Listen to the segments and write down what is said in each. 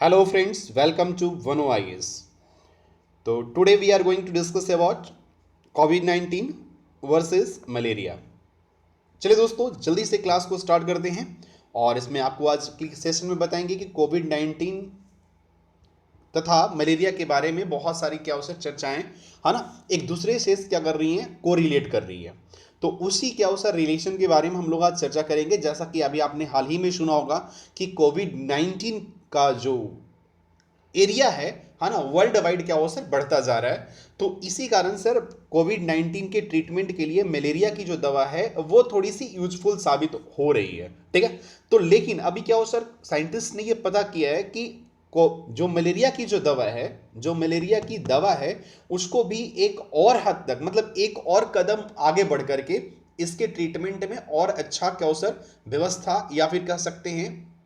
Hello friends, welcome to Vano IS. So today we are going to discuss about COVID-19 versus malaria. चलिए दोस्तों जल्दी से class को start करते हैं और इसमें आपको आज के सेशन में बताएंगे कि कोविड-19 तथा मलेरिया के बारे में बहुत सारी क्या अवसर चर्चाएं है ना एक दूसरे से क्या कर रही हैं, कोरिलेट कर रही है। तो उसी क्या अवसर रिलेशन के बारे में हम लोग आज चर्चा करेंगे। जैसा कि अभी आपने हाल ही में सुना होगा कि कोविड-19 का जो एरिया है ना, वर्ल्ड वाइड क्या हो सर बढ़ता जा रहा है। तो इसी कारण सर कोविड-19 के ट्रीटमेंट के लिए मलेरिया की जो दवा है वो थोड़ी सी यूजफुल साबित हो रही है, ठीक है। तो लेकिन अभी क्या हो सर, साइंटिस्ट ने ये पता किया है कि को जो मलेरिया की जो दवा है, जो मलेरिया की दवा है उसको भी एक और हद तक, मतलब एक और कदम आगे बढ़ करके इसके ट्रीटमेंट में और अच्छा क्या हो सर व्यवस्था या फिर कह सकते हैं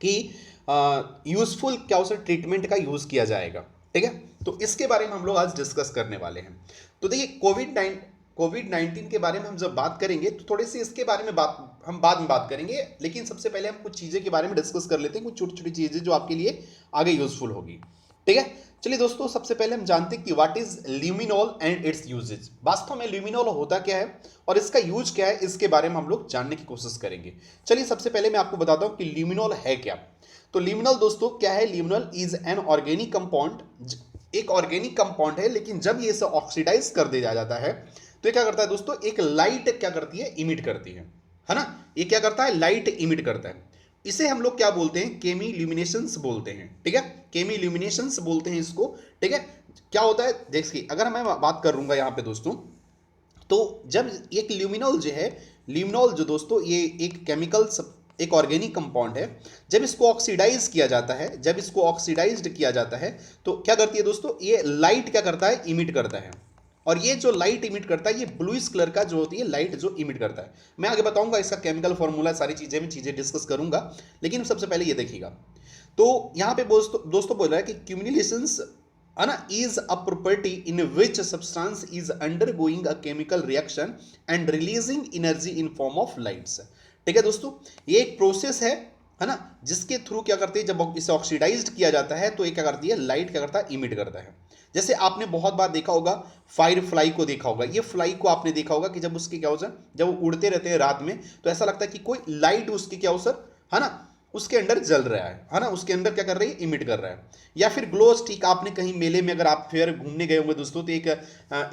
कि यूजफुल क्या उसे ट्रीटमेंट का यूज किया जाएगा, ठीक है। तो इसके बारे में हम लोग आज डिस्कस करने वाले हैं। तो देखिए कोविड 19 के बारे में हम जब बात करेंगे तो थोड़ी सी इसके बारे में बात हम बाद में बात करेंगे, लेकिन सबसे पहले हम कुछ चीज़ें के बारे में डिस्कस कर लेते हैं, कुछ छोटी छोटी चीज़ें जो आपके लिए आगे यूजफुल होगी, ठीक है। चलिए दोस्तों सबसे पहले हम जानते हैं कि what is luminol and its uses. वास्तव में ल्यूमिनॉल होता क्या है और इसका यूज क्या है, इसके बारे में हम लोग जानने की कोशिश करेंगे। चलिए सबसे पहले मैं आपको बताता हूं कि ल्यूमिनॉल है क्या। तो ल्यूमिनॉल दोस्तों क्या है, ल्यूमिनॉल इज एन ऑर्गेनिक कंपाउंड, एक ऑर्गेनिक कंपाउंड है, लेकिन जब ये इसे ऑक्सीडाइज कर दिया जाता है तो ये क्या करता है दोस्तों, एक लाइट क्या करती है, इमिट करती है ना। ये क्या करता है, लाइट इमिट करता है। इसे हम लोग क्या बोलते हैं, केमील्यूमिनेशंस बोलते हैं, ठीक है। केमील्यूमिनेशंस बोलते हैं इसको, ठीक है। क्या होता है देखिए, अगर मैं बात करूंगा यहाँ पे दोस्तों, तो जब एक ल्यूमिनॉल जो है, ल्यूमिनॉल जो दोस्तों ये एक केमिकल एक ऑर्गेनिक कंपाउंड है, जब इसको ऑक्सीडाइज किया जाता है, जब इसको ऑक्सीडाइज्ड किया जाता है तो क्या करती है दोस्तों, ये लाइट क्या करता है, इमिट करता है। और ये जो लाइट इमिट करता है ये ब्लूइश कलर का जो होती है लाइट जो इमिट करता है। मैं आगे बताऊंगा इसका केमिकल फॉर्मूला, सारी चीजें में चीजें डिस्कस करूंगा, लेकिन सबसे पहले ये देखिएगा। तो यहाँ पे दोस्तों बोल रहा है कि क्यूमुलेशंस है ना is a property in which substance is undergoing a chemical reaction and releasing energy in form of lights, ठीक है दोस्तों। ये एक प्रोसेस है ना, जिसके थ्रू क्या करती है, जब इसे ऑक्सीडाइज्ड किया जाता है तो ये क्या करती है, लाइट क्या करता है, इमिट करता है। जैसे आपने बहुत बार देखा होगा, फायर फ्लाई को देखा होगा, ये फ्लाई को आपने देखा होगा कि जब उसके क्या होता है, जब वो उड़ते रहते हैं रात में तो ऐसा लगता है कि कोई लाइट उसके क्या हो सर, है ना, उसके अंदर जल रहा है ना, उसके अंदर क्या कर रही है, इमिट कर रहा है। या फिर ग्लो स्टिक, आपने कहीं मेले में अगर आप फिर घूमने गए होंगे दोस्तों तो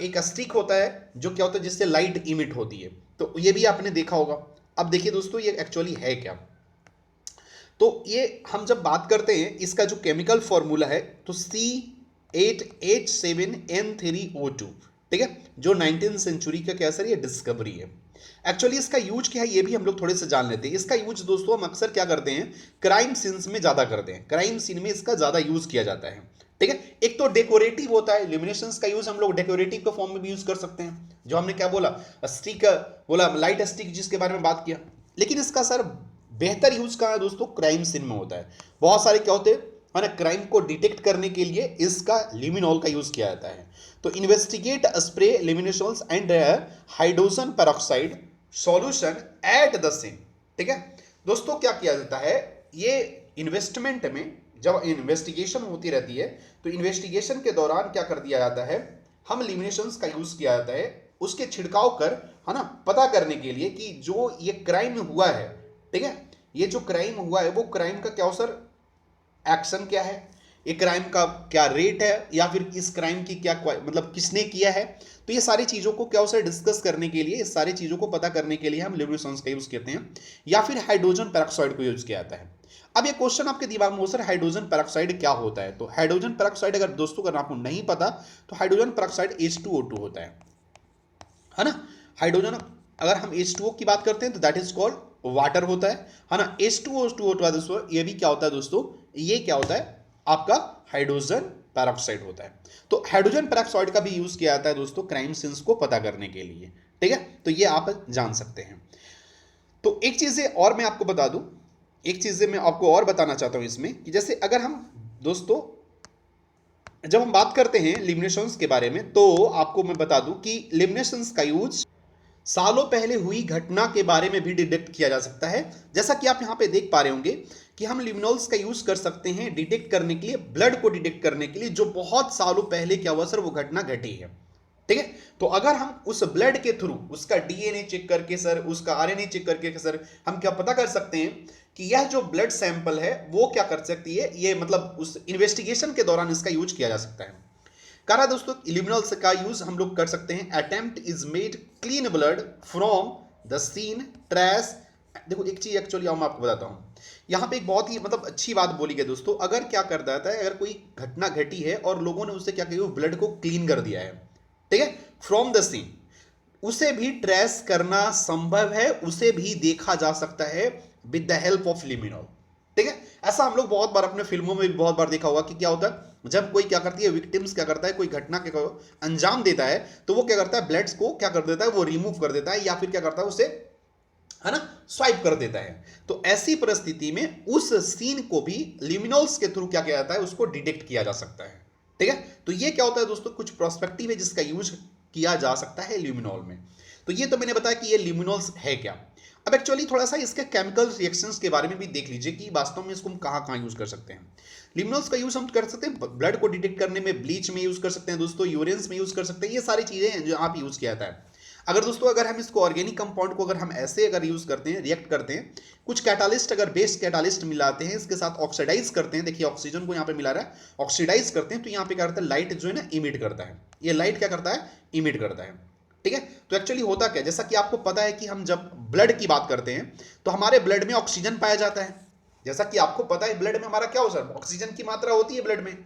एक स्टिक होता है जो क्या होता है, जिससे लाइट इमिट होती है, तो ये भी आपने देखा होगा। अब देखिए दोस्तों ये एक्चुअली है क्या। तो ये हम जब बात करते हैं इसका जो केमिकल फॉर्मूला है, तो C8H7N3O2, ठीक है, जो 19th सेंचुरी का क्या सर ये डिस्कवरी है। एक्चुअली इसका यूज क्या है ये भी हम लोग थोड़े से जान लेते हैं। इसका यूज दोस्तों हम अक्सर क्या करते हैं, क्राइम सीन्स में ज्यादा करते हैं, क्राइम सीन में इसका ज्यादा यूज किया जाता है, ठीक है। एक तो डेकोरेटिव होता है, इल्यूमिनेशंस का यूज हम लोग डेकोरेटिव के फॉर्म में भी यूज कर सकते हैं, जो हमने क्या बोला, स्टिक बोला, लाइट स्टिक जिसके बारे में बात किया। लेकिन इसका सर बेहतर यूज कहाँ है दोस्तों, क्राइम सीन में होता है। बहुत सारे क्या होते हैं, है ना, क्राइम को डिटेक्ट करने के लिए इसका ल्यूमिनॉल का यूज किया जाता है। तो investigate spray luminations and hydrogen peroxide solution at the same, ठीक है दोस्तों। क्या किया जाता है, ये इन्वेस्टमेंट में जब इन्वेस्टिगेशन होती रहती है तो इन्वेस्टिगेशन के दौरान क्या कर दिया जाता है, हम ल्यूमिनेशंस का यूज किया जाता है उसके छिड़काव कर, है ना, पता करने के लिए कि जो ये क्राइम हुआ है, ठीक है, ये जो क्राइम हुआ है वो क्राइम का क्या सर एक्शन क्या है, ये क्राइम का क्या रेट है, या फिर इस क्राइम की क्या मतलब किसने किया है। तो ये सारी चीजों को क्या उसे डिस्कस करने के लिए, इस सारी चीजों को पता करने के लिए हम ल्यूमिनेशंस का यूज करते हैं, या फिर हाइड्रोजन पेरोक्साइड को यूज किया जाता है। अब ये क्वेश्चन आपके दिमाग में हो सर, हाइड्रोजन पेरोक्साइड क्या होता है। तो हाइड्रोजन पेरोक्साइड अगर दोस्तों अगर आपको नहीं पता तो हाइड्रोजन पेरोक्साइड H2O2 होता है ना। हाइड्रोजन अगर हम H2O की बात करते हैं तो दैट इज कॉल्ड वाटर होता है ना। H2O2 होता है दोस्तों, ये भी क्या होता है दोस्तों, ये क्या होता है आपका हाइड्रोजन पेरोक्साइड होता है। तो हाइड्रोजन पेरोक्साइड का भी यूज किया जाता है दोस्तों क्राइम सीन्स को पता करने के लिए, ठीक है। तो ये आप जान सकते हैं। तो एक चीज और मैं आपको बता दूं, एक चीज मैं आपको और बताना चाहता हूं इसमें, कि जैसे अगर हम दोस्तों जब हम बात करते हैं लिमिनेशंस के बारे में, तो आपको मैं बता दूं कि लिमिनेशंस का यूज सालों पहले हुई घटना के बारे में भी डिटेक्ट किया जा सकता है। जैसा कि आप यहां पे देख पा रहे होंगे कि हम लिमिनोल्स का यूज कर सकते हैं डिटेक्ट करने के लिए, ब्लड को डिटेक्ट करने के लिए, जो बहुत सालों पहले क्या हुआ सर, वो घटना घटी है। ठीक है, तो अगर हम उस ब्लड के थ्रू उसका डीएनए चेक करके सर, उसका आरएनए चेक करके सर, हम क्या पता कर सकते हैं कि यह जो ब्लड सैंपल है वो क्या कर सकती है, ये मतलब उस इन्वेस्टिगेशन के दौरान इसका यूज किया जा सकता है। कह रहा दोस्तों लिमिनोल्स का यूज हम लोग कर सकते हैं। Attempt is made clean blood from the scene trace. देखो एक चीज एक्चुअली मैं आपको बताता हूं, यहां पे एक बहुत ही मतलब अच्छी बात बोली गई दोस्तों। अगर क्या कर देता है, अगर कोई घटना घटी है और लोगों ने उससे क्या किया, ब्लड को क्लीन कर दिया है, ठीक है, फ्रॉम द सीन, उसे भी ट्रेस करना संभव है, उसे भी देखा जा सकता है विद द हेल्प ऑफ लिमिनोल। ठीक है, ऐसा हम लोग बहुत बार अपने फिल्मों में भी बहुत बार देखा होगा कि क्या होता है, जब कोई क्या करती है, विक्टिम्स क्या करता है, कोई घटना के अंजाम देता है, तो वो क्या करता है, ब्लड्स को क्या कर देता है, वो रिमूव कर देता है, या फिर क्या करता है, उसे है ना स्वाइप कर देता है। तो ऐसी परिस्थिति में उस सीन को भी लिमिनोल्स के थ्रू क्या किया जाता है, उसको डिटेक्ट किया जा सकता है। ठीक है, तो ये क्या होता है दोस्तों, कुछ प्रोस्पेक्टिव है जिसका यूज किया जा सकता है लिमिनोल में। तो ये तो मैंने बताया कि ये लिमिनोल्स है क्या। अब एक्चुअली थोड़ा सा इसके केमिकल रिएक्शंस के बारे में भी देख लीजिए कि वास्तव में इसको हम कहाँ कहाँ यूज कर सकते हैं। लिमिनोल्स का यूज हम कर सकते हैं ब्लड को डिटेक्ट करने में, ब्लीच में यूज कर सकते हैं दोस्तों, यूरिन्स में यूज कर सकते हैं, ये सारी चीजें हैं जो आप यूज किया जाता है। अगर दोस्तों अगर हम इसको ऑर्गेनिक कंपाउंड को अगर हम ऐसे अगर यूज करते हैं, रिएक्ट करते हैं, कुछ कैटालिस्ट अगर बेस कैटालिस्ट मिलाते हैं, इसके साथ ऑक्सीडाइज करते हैं, देखिए ऑक्सीजन को यहाँ पे मिला रहा है, ऑक्सीडाइज करते हैं, तो यहाँ पे क्या करता है, लाइट जो है ना इमिट करता है, ये लाइट क्या करता है, इमिट करता है। ठीक है, तो एक्चुअली होता क्या, जैसा कि आपको पता है कि हम जब ब्लड की बात करते हैं तो हमारे ब्लड में ऑक्सीजन पाया जाता है। जैसा कि आपको पता है ब्लड में हमारा क्या होता है, ऑक्सीजन की मात्रा होती है ब्लड में।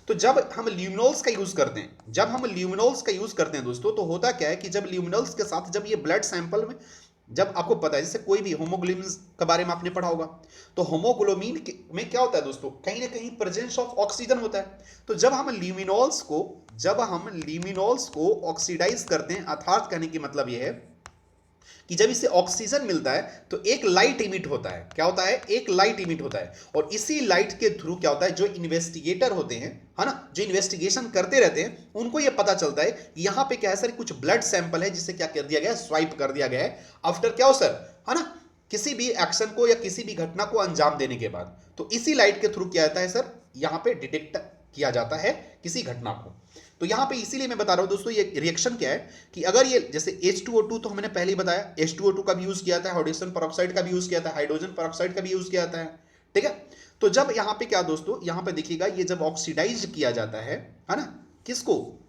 तो जब हम ल्यूमिनोल्स का यूज करते हैं, जब हम ल्यूमिनोल्स का यूज करते हैं दोस्तों, तो होता क्या है कि जब ल्यूमिनोल्स के साथ जब ये ब्लड सैंपल में, जब आपको पता है जैसे कोई भी होमोग्लोबिन के बारे में आपने पढ़ा होगा, तो होमोग्लोबिन में क्या होता है दोस्तों, कहीं ना कहीं प्रेजेंस ऑफ ऑक्सीजन होता है। तो जब हम ल्यूमिनोल्स को ऑक्सीडाइज करते हैं, अर्थात कहने की मतलब यह है कि जब इसे ऑक्सीजन मिलता है तो एक लाइट इमिट होता है, क्या होता है, एक लाइट इमिट होता है, और इसी लाइट के थ्रू क्या होता है, जो इन्वेस्टिगेटर होते हैं, है ना, जो इन्वेस्टिगेशन करते रहते हैं, उनको यह पता चलता है कि यहां पे क्या है सर, कुछ ब्लड सैंपल है जिसे क्या कर दिया गया है, स्वाइप कर दिया गया है आफ्टर क्या हो सर, है ना, किसी भी एक्शन को या किसी भी घटना को अंजाम देने के बाद। तो इसी लाइट के थ्रू क्या आता है सर, यहां पे डिटेक्ट किया जाता है किसी घटना को। तो यहां पे इसीलिए मैं बता रहा हूं दोस्तों, ये रिएक्शन क्या है कि अगर ये जैसे H2O2 तो हमने पहले ही बताया, H2O2 का भी यूज किया था, हाइड्रोजन पेरोक्साइड का भी यूज किया था, हाइड्रोजन पेरोक्साइड का भी यूज किया जाता है। ठीक है, तो जब यहां पे क्या दोस्तों, यहां पे देखिएगा ये जब ऑक्सीडाइज किया जाता है ना, किसको,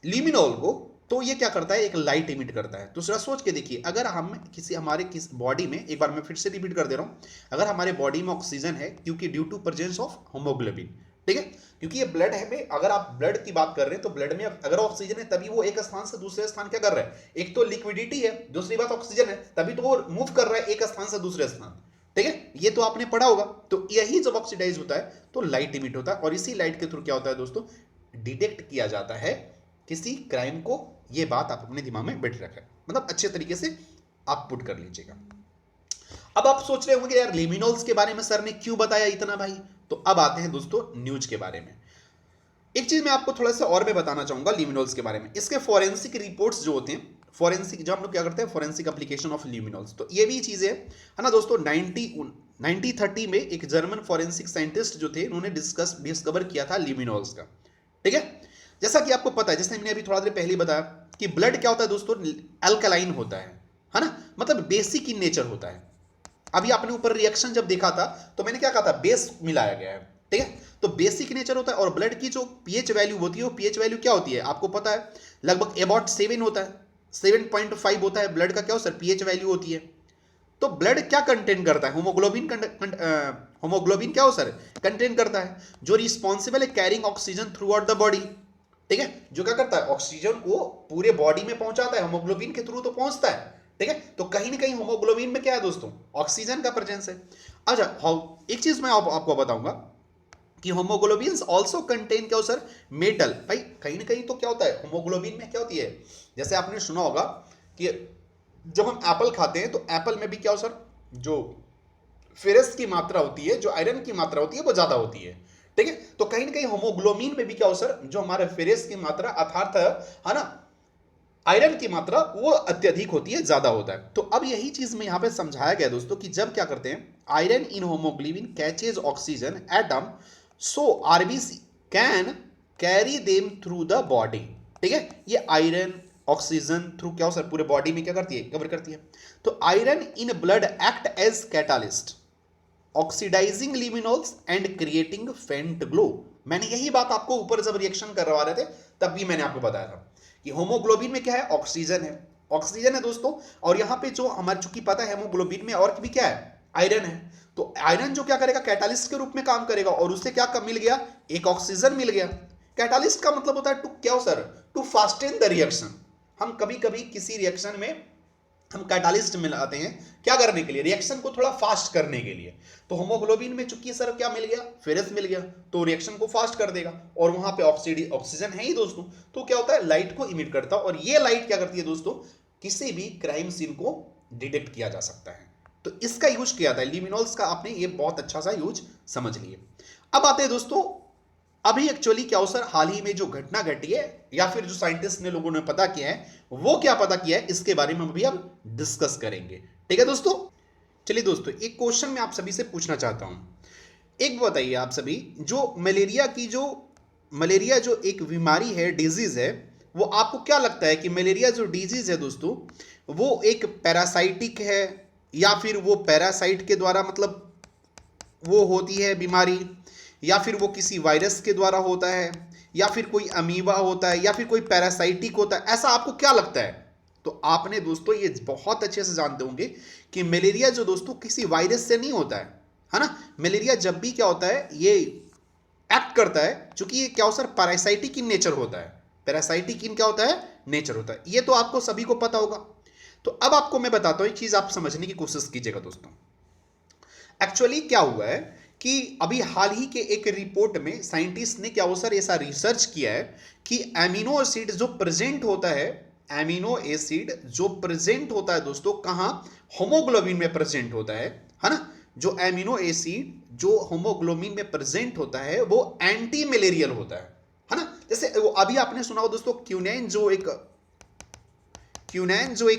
लिमिनोल को, तो ये क्या करता है, एक लाइट इमिट करता है। तो जरा सोच के देखिए, अगर हम किस बॉडी में, एक बार मैं फिर से रिपीट कर दे रहा हूं, अगर हमारे बॉडी में ऑक्सीजन है, क्योंकि due to presence of haemoglobin, ठीक है, क्योंकि ये ब्लड है में, अगर आप ब्लड की बात कर रहे हैं तो ब्लड में अगर ऑक्सीजन है तभी वो एक स्थान से दूसरे स्थान क्या कर रहा है, एक तो लिक्विडिटी है, दूसरी बात ऑक्सीजन है, तभी तो वो मूव कर रहा है एक स्थान से दूसरे स्थान। ठीक है, ये तो आपने पढ़ा होगा। तो यही जब ऑक्सीडाइज होता है तो लाइट इमिट होता है, और इसी लाइट के थ्रू क्या होता है दोस्तों, डिटेक्ट किया जाता है किसी क्राइम को। ये बात आप अपने दिमाग में बैठ रखें, मतलब अच्छे तरीके से आप पुट कर लीजिएगा। अब आप सोच रहे होंगे यार लिमिनोल्स के बारे में सर ने क्यों बताया इतना भाई। तो अब आते हैं दोस्तों न्यूज के बारे में। एक चीज मैं आपको थोड़ा सा और मैं बताना चाहूंगा लिमिनोल्स के बारे में। इसके फॉरेंसिक रिपोर्ट्स जो होते हैं, फॉरेंसिक जो हम लोग क्या करते हैं, फॉरेंसिक एप्लीकेशन ऑफ लिमिनोल्स, तो ये भी चीजें है ना दोस्तों। 1930 में एक जर्मन फॉरेंसिक साइंटिस्ट जो थे, उन्होंने डिस्कवर किया था लिमिनोल्स का। ठीक है, जैसा कि आपको पता है, जैसे मैंने अभी थोड़ा देर पहले बताया कि ब्लड क्या होता है दोस्तों, अल्कलाइन होता है ना, मतलब बेसिक इन नेचर होता है। अभी आपने ऊपर रिएक्शन जब देखा था तो मैंने क्या कहा था, बेस मिलाया गया है। ठीक है, तो बेसिक नेचर होता है, और ब्लड की जो पीएच वैल्यू होती है, वो पीएच वैल्यू क्या होती है आपको पता है, लगभग अबाउट 7 होता है, 7.5 होता है ब्लड का क्या हो सर, पीएच वैल्यू होती है। तो ब्लड क्या कंटेन करता है, होमोग्लोबिन क्या हो सर, कंटेन करता है, जो रिस्पॉन्सिबल है carrying oxygen through out the body. ठीक है, जो क्या करता है, ऑक्सीजन को पूरे बॉडी में पहुंचाता है, होमोग्लोबिन के थ्रू तो पहुंचता है। ठीक है, तो कहीं ना कहीं होमोग्लोबिन में क्या है दोस्तों, ऑक्सीजन का प्रेजेंस है। अच्छा, एक चीज मैं आपको बताऊंगा कि होमोग्लोबिन ऑल्सो कंटेन क्या हो सर, मेटल। भाई कहीं ना कहीं तो क्या होता है, होमोग्लोबिन में क्या होती है, जैसे आपने सुना होगा कि जब हम एप्पल खाते हैं तो एप्पल में भी क्या हो सर, जो फेरस की मात्रा होती है, जो आयरन की मात्रा होती है, वो ज्यादा होती है। ठीक है, तो कहीं ना कहीं होमोग्लोबिन में भी क्या हो सर, जो हमारे फेरस की मात्रा अर्थात है ना, आयरन की मात्रा वो अत्यधिक होती है, ज्यादा होता है। तो अब यही चीज में यहां पे समझाया गया दोस्तों कि जब क्या करते हैं, iron in haemoglobin catches oxygen atom, so RBC can carry them through the body. ठीक है, ये आयरन ऑक्सीजन थ्रू क्या हो सर पूरे बॉडी में क्या करती है, कवर करती है। तो iron in blood act as catalyst oxidizing luminols and creating faint glow. मैंने यही बात आपको ऊपर जब रिएक्शन करवा रहे थे तब भी मैंने आपको बताया था कि होमोग्लोबिन में क्या है, ऑक्सीजन है, ऑक्सीजन है दोस्तों। और यहां पे जो हमारे चूंकि पता है हेमोग्लोबिन में और भी क्या है, आयरन है। तो आयरन जो क्या करेगा, कैटालिस्ट के रूप में काम करेगा, और उससे क्या कब मिल गया, एक ऑक्सीजन मिल गया। कैटालिस्ट का मतलब होता है टू क्या हो सर, टू फास्टेन द रिएक्शन। हम कभी कभी किसी रिएक्शन में हम कैटालिस्ट मिलाते हैं क्या करने के लिए, रिएक्शन को थोड़ा फास्ट करने के लिए। तो होमोग्लोबिन में चूंकि सर क्या मिल गया, फेरस मिल गया, तो रिएक्शन को फास्ट कर देगा, और वहां पे ऑक्सीजन है ही दोस्तों, तो क्या होता है, लाइट को इमिट करता है, और ये लाइट क्या करती है दोस्तों, किसी भी क्राइम सीन को डिटेक्ट किया जा सकता है। तो इसका यूज किया था लिमिनोल्स का, आपने ये बहुत अच्छा सा यूज समझ लिए। अब आते हैं दोस्तों, अभी एक्चुअली क्या हो सर, हाल ही में जो घटना घटी है या फिर जो साइंटिस्ट ने लोगों ने पता किया है, वो क्या पता किया है, इसके बारे में अभी अब डिस्कस करेंगे। ठीक है दोस्तों, चलिए दोस्तों एक क्वेश्चन मैं आप सभी से पूछना चाहता हूं। एक बताइए आप सभी, जो मलेरिया जो एक बीमारी है, डिजीज है, वो आपको क्या लगता है कि मलेरिया जो डिजीज है दोस्तों, वो एक पैरासाइटिक है, या फिर वो पैरासाइट के द्वारा मतलब वो होती है बीमारी, या फिर वो किसी वायरस के द्वारा होता है, या फिर कोई अमीबा होता है, या फिर कोई पैरासाइटिक होता है, ऐसा आपको क्या लगता है। तो आपने दोस्तों ये बहुत अच्छे से जानते होंगे कि मलेरिया जो दोस्तों किसी वायरस से नहीं होता है ना। मलेरिया जब भी क्या होता है, ये एक्ट करता है, चूंकि ये क्या हो सर, पैरासाइटिक इन नेचर होता है। पैरासाइटिक इन क्या होता है, नेचर होता है, ये तो आपको सभी को पता होगा। तो अब आपको मैं बताता हूं, एक चीज आप समझने की कोशिश कीजिएगा दोस्तों। एक्चुअली क्या हुआ है कि अभी हाल ही के एक रिपोर्ट में साइंटिस्ट ने क्या हो सर ऐसा रिसर्च किया है कि एमिनो एसिड जो प्रेजेंट होता है, एमिनो एसिड जो प्रेजेंट होता है दोस्तों कहां, होमोग्लोबिन में प्रेजेंट होता है ना। जो एमिनो एसिड जो होमोग्लोबिन में प्रेजेंट होता है वो एंटी मलेरियल होता है ना। जैसे वो अभी आपने सुना हो दोस्तों, क्यूनैन जो एक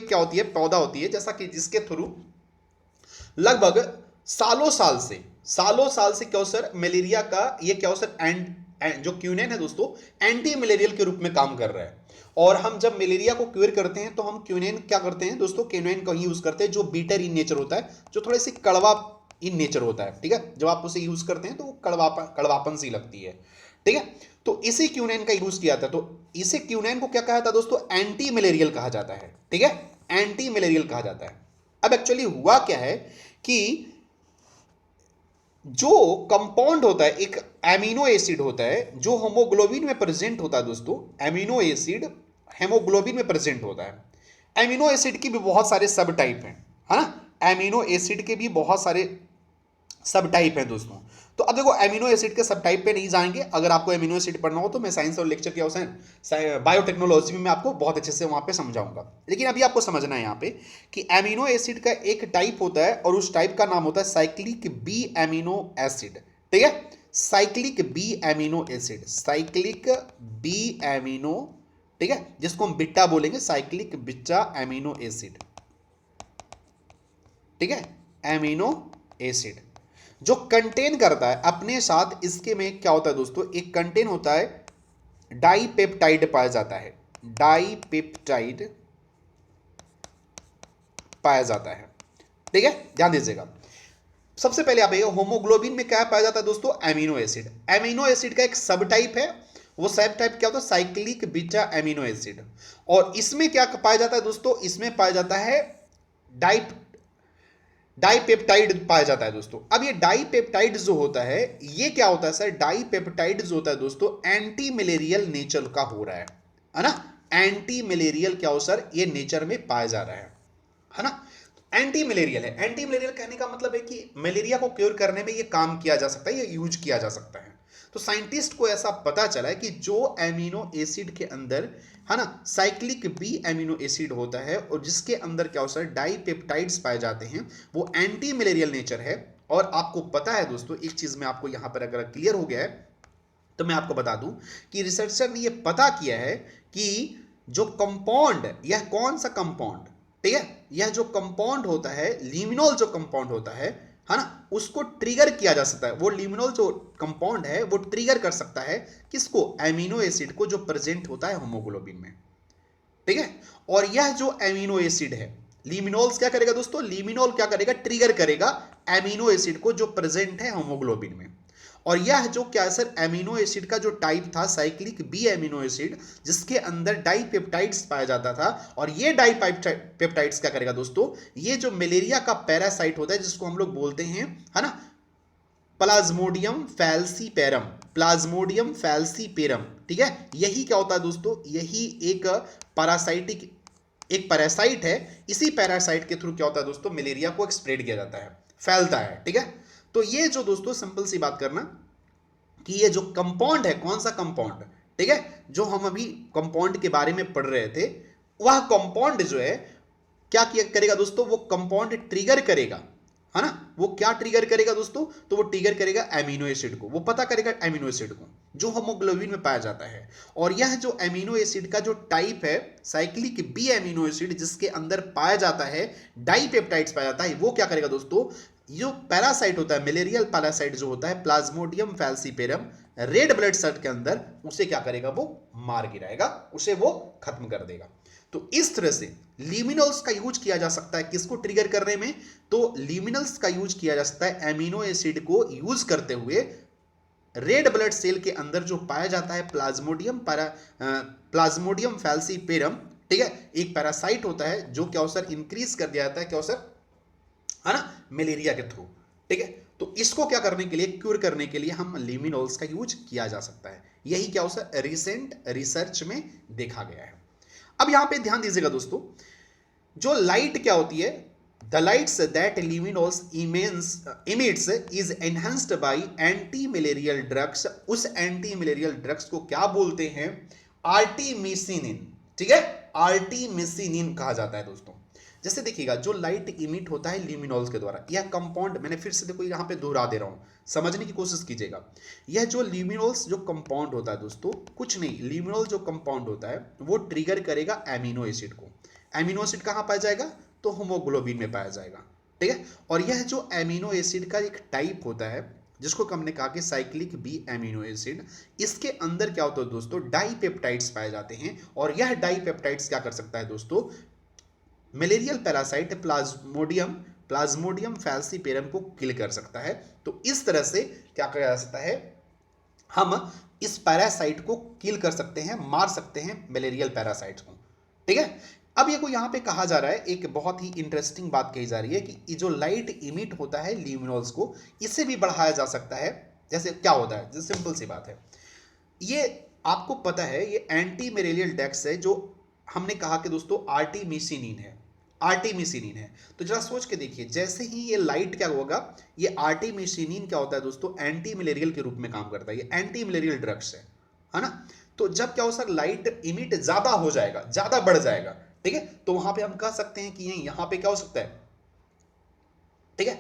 क्या होती है, पौधा होती है, जैसा कि जिसके थ्रू लगभग सालों साल से क्या हो सर, मलेरिया का ये क्या हो सर, जो क्यूनेन है दोस्तों, एंटी मलेरियल के रूप में काम कर रहा है। और हम जब मलेरिया को क्योर करते हैं तो हम क्यूनेन क्या करते हैं दोस्तों, क्यूनेन का ही यूज करते हैं, जो बीटर इन नेचर होता है, जो थोड़े से कड़वा इन नेचर होता है। ठीक है, जब आप उसे यूज करते हैं तो वो कड़वापन सी लगती है। ठीक है, तो इसी क्यूनेन का यूज किया था। तो इसे क्यूनेन को क्या कहा था दोस्तों, एंटी मलेरियल कहा जाता है। ठीक है, एंटी मलेरियल कहा जाता है। अब एक्चुअली हुआ क्या है कि जो कंपाउंड होता है, एक एमिनो एसिड होता है जो होमोग्लोबिन में प्रेजेंट होता है दोस्तों, एमिनो एसिड हेमोग्लोबिन में प्रेजेंट होता है। एमिनो एसिड के भी बहुत सारे सब टाइप हैं, है ना। एमिनो एसिड के भी बहुत सारे सब टाइप है दोस्तों। तो अब देखो एमिनो एसिड के सब टाइप पे नहीं जाएंगे, अगर आपको एमिनो एसिड पढ़ना हो तो मैं साइंस और लेक्चर के अवसर बायोटेक्नोलॉजी में मैं आपको बहुत अच्छे से वहां पे समझाऊंगा। लेकिन अभी आपको समझना है यहाँ पे कि एमिनो एसिड का एक टाइप होता है और उस टाइप का नाम होता है साइक्लिक बी एमिनो एसिड। ठीक है, cyclic B amino acid, cyclic B amino, ठीक है, जिसको हम बिट्टा बोलेंगे, साइक्लिक बिट्टा एमिनो एसिड। ठीक है, एमिनो एसिड जो कंटेन करता है अपने साथ, इसके में क्या होता है दोस्तों, एक कंटेन होता है डाइपेप्टाइड पाया जाता है, डाइपेप्टाइड पाया जाता है। ठीक है, ध्यान दीजिएगा। सबसे पहले आप होमोग्लोबिन में क्या पाया जाता है दोस्तों, एमिनो एसिड। एमिनो एसिड का एक सब टाइप है, वो सब टाइप क्या होता है, साइक्लिक बीटा एमिनो एसिड। और इसमें क्या पाया जाता है दोस्तों, इसमें पाया जाता है डाइपेप्टाइड पाया जाता है दोस्तों। अब ये डाइपेप्टाइड जो होता है, ये क्या होता है सर, डाइपेप्टाइड जो होता है दोस्तों एंटी मलेरियल नेचर का हो रहा है ना। एंटी मलेरियल क्या हो सर, ये नेचर में पाया जा रहा है ना। एंटी मलेरियल है, एंटी मलेरियल कहने का मतलब है कि मलेरिया को क्योर करने में ये काम किया जा सकता है, ये यूज किया जा सकता है। तो साइंटिस्ट को ऐसा पता चला है कि जो एमिनो एसिड के अंदर है ना, साइक्लिक बी एमिनो एसिड होता है और जिसके अंदर क्या होता है, डाइपेप्टाइड्स पाए जाते हैं, वो एंटी मलेरियल नेचर है। और आपको पता है दोस्तों, एक चीज में आपको यहां पर अगर क्लियर हो गया है तो मैं आपको बता दूं कि रिसर्चर ने ये पता किया है कि जो कंपाउंड, यह कौन सा कंपाउंड, ठीक है, यह जो कंपाउंड होता है लिमिनोल जो कंपाउंड होता है ना, उसको ट्रिगर किया जा सकता है। वो लिमिनोल जो कंपाउंड है वो ट्रिगर कर सकता है किसको, एमिनो एसिड को जो प्रेजेंट होता है हीमोग्लोबिन में, ठीक है। और यह जो एमिनो एसिड है लिमिनोल्स क्या करेगा दोस्तों, लिमिनोल क्या करेगा, ट्रिगर करेगा एमिनो एसिड को जो प्रेजेंट है हीमोग्लोबिन में। और यह जो क्या है सर, एमिनो एसिड का जो टाइप था साइक्लिक बी एमिनो एसिड, जिसके अंदर डाइपेप्टाइड्स पाया जाता था। और ये डाइपेप्टाइड्स क्या करेगा दोस्तों, ये जो मलेरिया का पैरासाइट होता है जिसको हम लोग बोलते हैं, है ना, प्लाज्मोडियम फैल्सीपेरम, प्लाज्मोडियम फैल्सीपेरम, ठीक है। यही क्या होता है दोस्तों, यही एक पैरासाइटिक, एक पैरासाइट है। इसी पैरासाइट के थ्रू क्या होता है दोस्तों, मलेरिया को स्प्रेड किया जाता है, फैलता है, ठीक है। तो ये जो दोस्तों सिंपल सी बात करना कि ये जो कंपाउंड है, कौन सा कंपाउंड, ठीक है, जो हम अभी कंपाउंड के बारे में पढ़ रहे थे, वह कंपाउंड जो है क्या किया करेगा दोस्तों, वो कंपाउंड ट्रिगर करेगा, है ना। वो क्या ट्रिगर करेगा दोस्तों, तो वो ट्रिगर करेगा एमिनो एसिड को, वो पता करेगा एमिनो एसिड को जो हीमोग्लोबिन में पाया जाता है। और यह जो एमिनो एसिड का जो टाइप है साइक्लिक बी एमिनो एसिड, जिसके अंदर पाया जाता है डाइपेप्टाइड्स पाया जाता है, वो क्या करेगा दोस्तों, जो पैरासाइट होता है मलेरियल पैरासाइट जो होता है plasmodium falciparum, red blood cell के अंदर, उसे क्या करेगा, वो मार गिराएगा, उसे वो खत्म कर देगा। तो इस तरह से लिमिनल्स का यूज किया जा सकता है किसको ट्रिगर करने में, तो लिमिनल्स का यूज किया जा सकता है एमिनो एसिड को यूज करते हुए रेड ब्लड सेल के अंदर जो पाया जाता है प्लाज्मोडियम फैल्सीपेरम, ठीक है, एक पैरासाइट होता है जो क्या सर इंक्रीज कर दिया जाता है, क्या सर, है ना, मलेरिया के थ्रू, ठीक है। तो इसको क्या करने के लिए, क्यूर करने के लिए हम लिमिनोल्स का यूज किया जा सकता है। यही क्या होता है रिसेंट रिसर्च में देखा गया है। अब यहां पे ध्यान दीजिएगा दोस्तों, जो लाइट क्या होती है, the lights that luminols emits is enhanced by antimalarial drugs, उस एंटी मलेरियल ड्रग्स को क्या बोलते हैं, आर्टिमिसिनिन, ठीक है, आर्टिमिसिनिन कहा जाता है दोस्तों। जैसे देखिएगा जो लाइट इमिट होता है लिमिनोल्स के द्वारा, यह कंपाउंड, मैंने फिर से देखो यहां पे दोहरा दे रहा हूं, समझने की कोशिश कीजिएगा। यह जो लिमिनोल्स जो कंपाउंड होता है दोस्तों, कुछ नहीं, लिमिनोल जो कंपाउंड होता है वो ट्रिगर करेगा एमिनो एसिड को। एमिनो एसिड कहां पाया जाएगा, तो हीमोग्लोबिन में पाया जाएगा, ठीक है। और यह जो एमिनो एसिड का एक टाइप होता है जिसको हमने कहा कि साइक्लिक बी एमिनो एसिड, इसके अंदर क्या होता है दोस्तों, डाइपेप्टाइड्स पाए जाते हैं। और यह डाइपेप्टाइड्स क्या कर सकता है दोस्तों, मलेरियल पैरासाइट प्लाज्मोडियम फैल्सीपेरम को किल कर सकता है। तो इस तरह से क्या किया जा सकता है, हम इस पैरासाइट को किल कर सकते हैं, मार सकते हैं मलेरियल पैरासाइट को, ठीक है। अब ये को यहां पे कहा जा रहा है, एक बहुत ही इंटरेस्टिंग बात कही जा रही है कि जो लाइट इमिट होता है लिमिनोल्स को, इसे भी बढ़ाया जा सकता है। जैसे क्या होता है, जैसे सिंपल सी बात है, ये आपको पता है ये एंटी मलेरियल ड्रग्स है जो हमने कहा कि दोस्तों आर्टिमिसिनिन है, आर्टिमिसिनिन है। तो जरा सोच के देखिए, जैसे ही ये लाइट क्या होगा, ये आर्टिमिसिनिन क्या होता है दोस्तों, एंटी मलेरियल के रूप में काम करता है, ये एंटी मलेरियल ड्रग्स है ना। तो जब क्या हो सकता है, लाइट इमिट ज्यादा हो जाएगा, ज्यादा बढ़ जाएगा, ठीक है, तो वहां पे हम कह सकते हैं कि यहां पे क्या हो सकता है, ठीक है।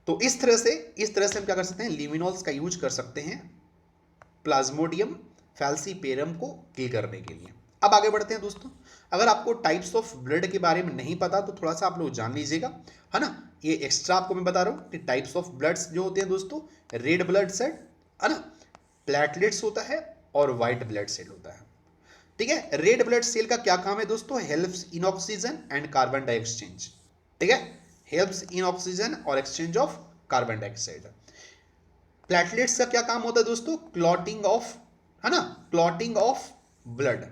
तो इस तरह से हम क्या कर सकते हैं, लिमिनोल्स का यूज कर सकते हैं प्लाज्मोडियम फैल्सीपेरम को किल करने के लिए। अब आगे बढ़ते हैं दोस्तों, अगर आपको टाइप्स ऑफ ब्लड के बारे में नहीं पता तो थोड़ा सा आप लोग जान लीजिएगा, है ना। ये एक्स्ट्रा आपको मैं बता रहा हूं कि टाइप्स ऑफ ब्लड्स जो होते हैं दोस्तों, रेड ब्लड सेल, है ना, प्लेटलेट्स होता है और व्हाइट ब्लड सेल होता है, ठीक है। रेड ब्लड सेल का क्या काम है दोस्तों, helps in oxygen and carbon dioxide, ठीक है, हेल्प्स इन ऑक्सीजन और exchange of carbon dioxide. Platelets का क्या काम होता है दोस्तों, क्लॉटिंग ऑफ, है ना, क्लॉटिंग ऑफ ब्लड।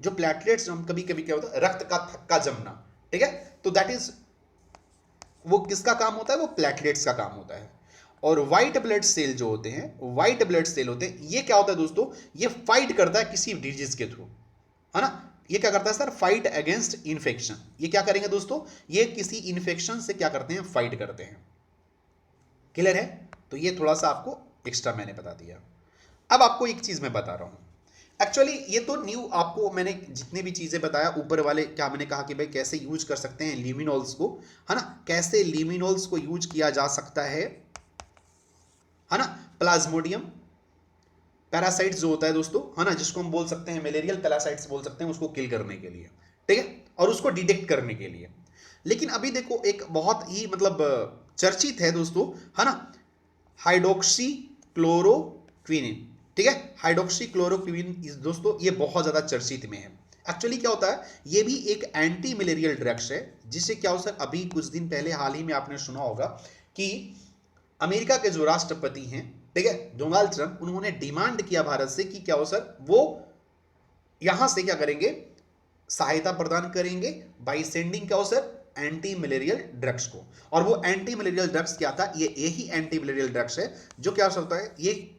जो प्लेटलेट्स हम कभी कभी क्या होता है, रक्त का थक्का जमना, ठीक है, तो दैट इज, वो किसका काम होता है, वो प्लेटलेट्स का काम होता है। और व्हाइट ब्लड सेल जो होते हैं, व्हाइट ब्लड सेल होते हैं, ये क्या होता है दोस्तों, ये फाइट करता है किसी डिजीज के थ्रू, है ना। ये क्या करता है सर, फाइट अगेंस्ट इन्फेक्शन। ये क्या करेंगे दोस्तों, ये किसी इन्फेक्शन से क्या करते हैं, फाइट करते हैं। क्लियर है, तो ये थोड़ा सा आपको एक्स्ट्रा मैंने बता दिया। अब आपको एक चीज मैं बता रहा हूं, एक्चुअली ये तो न्यू, आपको मैंने जितने भी चीजें बताया ऊपर वाले, क्या मैंने कहा कि भाई कैसे यूज कर सकते हैं लिमिनोल्स को, है ना, कैसे लिमिनोल्स को यूज किया जा सकता है ना, प्लाज्मोडियम पैरासाइट्स जो होता है दोस्तों, है ना, जिसको हम बोल सकते हैं मलेरियल पैरासाइट्स बोल सकते हैं, उसको किल करने के लिए, ठीक है, और उसको डिटेक्ट करने के लिए। लेकिन अभी देखो एक बहुत ही मतलब चर्चित है दोस्तों, है ना, हाइड्रोक्सी क्लोरोक्विनिन, ठीक है, हाइड्रोक्सी क्लोरोक्विनिन दोस्तों ये बहुत ज्यादा चर्चित में है। एक्चुअली क्या होता है, ये भी एक एंटी मलेरियल ड्रग्स है, जिससे क्या हो सर अभी कुछ दिन पहले हाल ही में आपने सुना होगा कि अमेरिका के जो राष्ट्रपति हैं, ठीक है, डोनाल्ड ट्रंप, उन्होंने डिमांड किया भारत से कि क्या हो सर वो यहां से क्या करेंगे, सहायता प्रदान करेंगे बाई सेंडिंग क्या हो सर एंटी मलेरियल ड्रग्स को। और वो एंटी मलेरियल ड्रग्स क्या था, ये यही एंटी मलेरियल ड्रग्स है जो क्या होता है, ये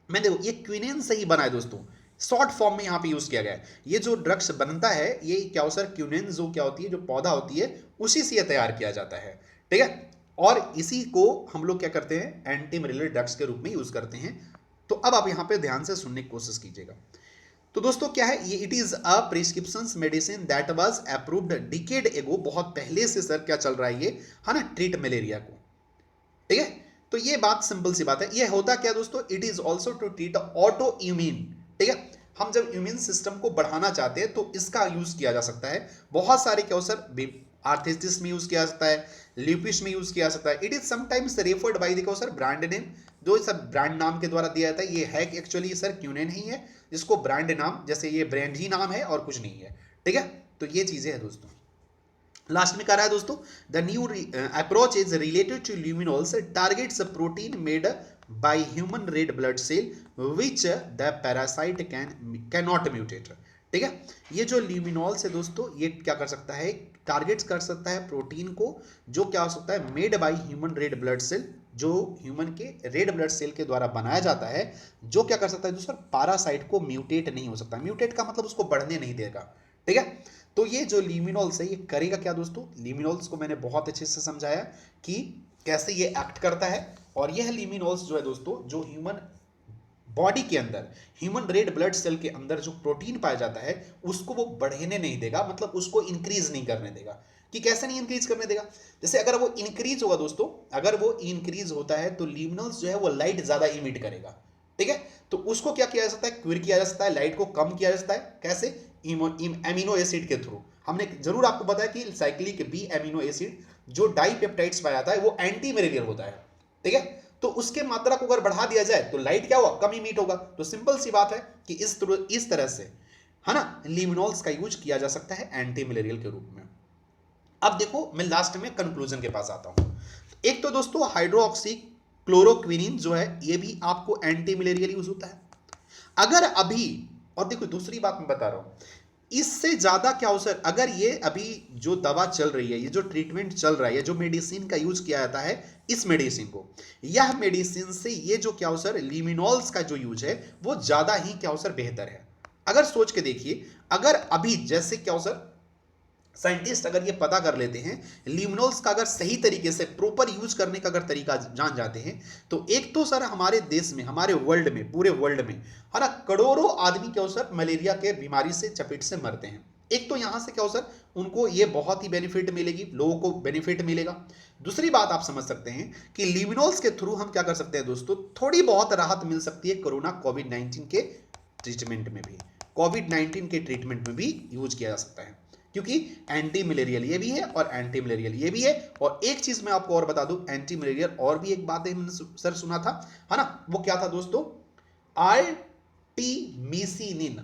मैं देखो ये क्विनिन से ही बना है दोस्तों, शॉर्ट फॉर्म में यहां पे यूज किया गया है। ये जो ड्रग्स बनता है ये क्या हो सर क्विनिन जो क्या होती है, जो पौधा होती है उसी से तैयार किया जाता है, ठीक है, और इसी को हम लोग क्या करते हैं एंटी मलेरियल ड्रग्स के रूप में यूज करते हैं। तो अब आप यहां पे ध्यान से सुनने की कोशिश कीजिएगा। तो दोस्तों क्या है ये, it is a prescription medicine that was approved decade एगो, बहुत पहले से सर क्या चल रहा है ये, है ना, ट्रीट मलेरिया को, ठीक है। तो ये बात सिंपल सी बात है। ये होता क्या दोस्तों, it is also to treat autoimmune, ठीक है, हम जब इम्यून सिस्टम को बढ़ाना चाहते हैं तो इसका यूज किया जा सकता है। बहुत सारे क्या हो सर आर्थराइटिस में यूज किया जा सकता है, ल्यूपिस में यूज किया जा सकता है। It is sometimes referred by देखो सर ब्रांड नेम, जो सब ब्रांड नाम के द्वारा दिया जाता है। ये है एक्चुअली सर क्यूनेन ही है, जिसको ब्रांड नाम, जैसे ये ब्रांड ही नाम है और कुछ नहीं है, ठीक है। तो ये चीजें हैं दोस्तों। लास्ट में कह रहा है दोस्तों, the new approach is related to luminols targets protein made by human red blood cell which the parasite can not mutate, ठीक है। ये जो ल्यूमिनोल्स है दोस्तों, ये क्या कर सकता है, टारगेट्स कर सकता है प्रोटीन को, जो क्या हो सकता है made by human red blood cell, जो ह्यूमन के रेड ब्लड सेल के द्वारा बनाया जाता है, जो क्या कर सकता है दोस्तों पैरासाइट को म्यूटेट नहीं हो सकता। म्यूटेट का मतलब उसको बढ़ने नहीं देगा, ठीक है। तो ये जो ल्यूमिनोल्स है ये करेगा क्या दोस्तों, ल्यूमिनोल्स को मैंने बहुत अच्छे से समझाया कि कैसे ये एक्ट करता है। और यह ल्यूमिनोल्स जो है दोस्तों, जो ह्यूमन बॉडी के अंदर, ह्यूमन रेड ब्लड सेल के अंदर जो प्रोटीन पाया जाता है उसको वो बढ़ने नहीं देगा, मतलब उसको इंक्रीज नहीं करने देगा। कि कैसे नहीं इंक्रीज करने देगा, जैसे अगर वो इंक्रीज होगा दोस्तों, अगर वो इंक्रीज होता है तो ल्यूमिनोल्स जो है वो लाइट ज्यादा इमिट करेगा, ठीक है। तो उसको क्या किया जा सकता है, क्यूर किया जा सकता है, लाइट को कम किया जा सकता है। कैसे, एमिनो एसिड के थ्रू। हमने जरूर आपको बताया कि साइक्लिक बी एमिनो एसिड जो डाइपेप्टाइड्स पाया जाता है वो एंटी मलेरियल होता है, ठीक है। तो उसके मात्रा को अगर बढ़ा दिया जाए तो लाइट क्या हुआ, कम इमिट होगा। तो सिंपल सी बात है कि इस तरह से, है ना, ल्यूमिनोल्स का यूज किया जा सकता है एंटी मलेरियल के रूप में। अब देखो मैं लास्ट में कंक्लूजन के पास आता हूं। एक तो दोस्तों हाइड्रोक्सी क्लोरोक्विनिन जो है ये भी आपको एंटी मलेरियल यूज होता है। अगर अभी, और देखो दूसरी बात मैं बता रहा हूं, इससे ज्यादा क्या हो सर, अगर ये अभी जो दवा चल रही है, ये जो ट्रीटमेंट चल रहा है, ये जो मेडिसिन का यूज किया जाता है, इस मेडिसिन को, यह मेडिसिन से ये जो क्या हो सर लिमिनॉल्स का जो यूज है वो ज्यादा ही क्या हो सर बेहतर है। अगर सोच के देखिए, अगर अभी जैसे क्या हो सर साइंटिस्ट अगर ये पता कर लेते हैं लिमिनोल्स का अगर सही तरीके से प्रॉपर यूज करने का अगर तरीका जान जाते हैं, तो एक तो सर हमारे देश में, हमारे वर्ल्ड में, पूरे वर्ल्ड में, है ना, करोड़ों आदमी क्या हो सर मलेरिया के बीमारी से चपेट से मरते हैं। एक तो यहां से क्या हो सर उनको ये बहुत ही बेनिफिट मिलेगी, लोगों को बेनिफिट मिलेगा। दूसरी बात आप समझ सकते हैं कि लिमिनोल्स के थ्रू हम क्या कर सकते हैं दोस्तों, थोड़ी बहुत राहत मिल सकती है कोरोना कोविड-19 के ट्रीटमेंट में भी, कोविड-19 के ट्रीटमेंट में भी यूज किया जा सकता है, क्योंकि एंटी मलेरियल ये भी है और एंटी मलेरियल ये भी है। और एक चीज मैं आपको और बता दूं, एंटी मलेरियल और भी एक बात है मैंने सर सुना था, है ना, वो क्या था दोस्तों, आर्टिमिसिनिन,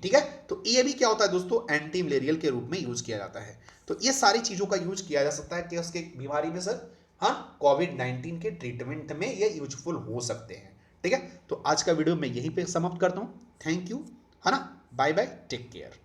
ठीक है। तो ये भी क्या होता है दोस्तों एंटी मलेरियल के रूप में यूज किया जाता है। तो ये सारी चीजों का यूज किया जा सकता है कि उसके बीमारी में सर, हाँ, कोविड-19 के ट्रीटमेंट में ये यूजफुल हो सकते हैं, ठीक है। तो आज का वीडियो मैं यहीं पे समाप्त करता हूं। थैंक यू, है ना, बाय बाय, टेक केयर।